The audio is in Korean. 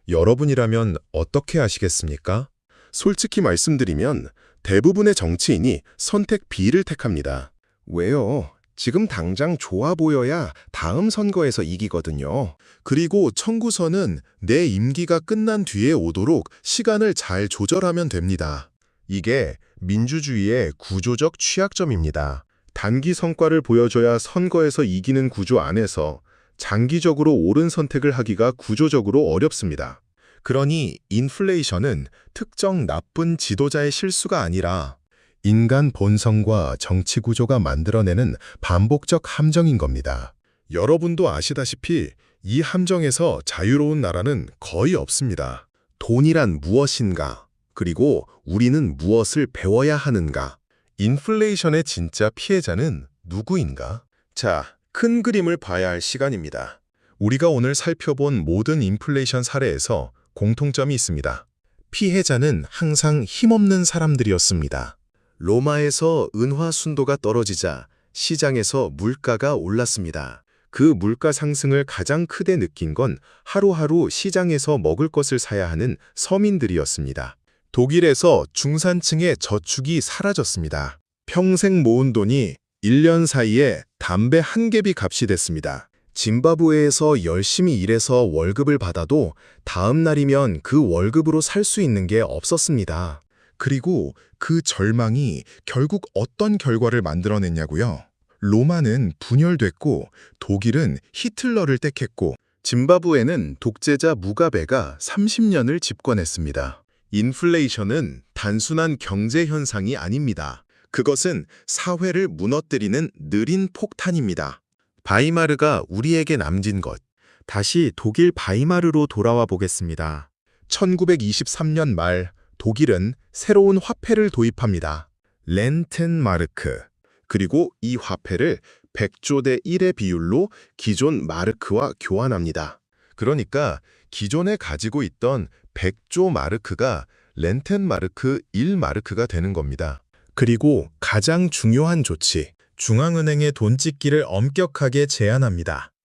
여러분이라면 어떻게 하시겠습니까? 솔직히 말씀드리면 대부분의 정치인이 선택 B를 택합니다. 왜요? 지금 당장 좋아 보여야 다음 선거에서 이기거든요. 그리고 청구서는 내 임기가 끝난 뒤에 오도록 시간을 잘 조절하면 됩니다. 이게 민주주의의 구조적 취약점입니다. 단기 성과를 보여줘야 선거에서 이기는 구조 안에서 장기적으로 옳은 선택을 하기가 구조적으로 어렵습니다. 그러니 인플레이션은 특정 나쁜 지도자의 실수가 아니라 인간 본성과 정치 구조가 만들어내는 반복적 함정인 겁니다. 여러분도 아시다시피 이 함정에서 자유로운 나라는 거의 없습니다. 돈이란 무엇인가? 그리고 우리는 무엇을 배워야 하는가? 인플레이션의 진짜 피해자는 누구인가? 자, 큰 그림을 봐야 할 시간입니다. 우리가 오늘 살펴본 모든 인플레이션 사례에서 공통점이 있습니다. 피해자는 항상 힘없는 사람들이었습니다. 로마에서 은화 순도가 떨어지자 시장에서 물가가 올랐습니다. 그 물가 상승을 가장 크게 느낀 건 하루하루 시장에서 먹을 것을 사야 하는 서민들이었습니다. 독일에서 중산층의 저축이 사라졌습니다. 평생 모은 돈이 1년 사이에 담배 한 갭이 값이 됐습니다. 짐바브웨에서 열심히 일해서 월급을 받아도 다음 날이면 그 월급으로 살 수 있는 게 없었습니다. 그리고 그 절망이 결국 어떤 결과를 만들어냈냐고요? 로마는 분열됐고 독일은 히틀러를 택했고 짐바브웨는 독재자 무가베가 30년을 집권했습니다. 인플레이션은 단순한 경제 현상이 아닙니다. 그것은 사회를 무너뜨리는 느린 폭탄입니다. 바이마르가 우리에게 남긴 것. 다시 독일 바이마르로 돌아와 보겠습니다. 1923년 말 독일은 새로운 화폐를 도입합니다. 렌텐마르크. 그리고 이 화폐를 100조 대 1의 비율로 기존 마르크와 교환합니다. 그러니까 기존에 가지고 있던 100조 마르크가 렌텐마르크 1마르크가 되는 겁니다. 그리고 가장 중요한 조치, 중앙은행의 돈 찍기를 엄격하게 제한합니다.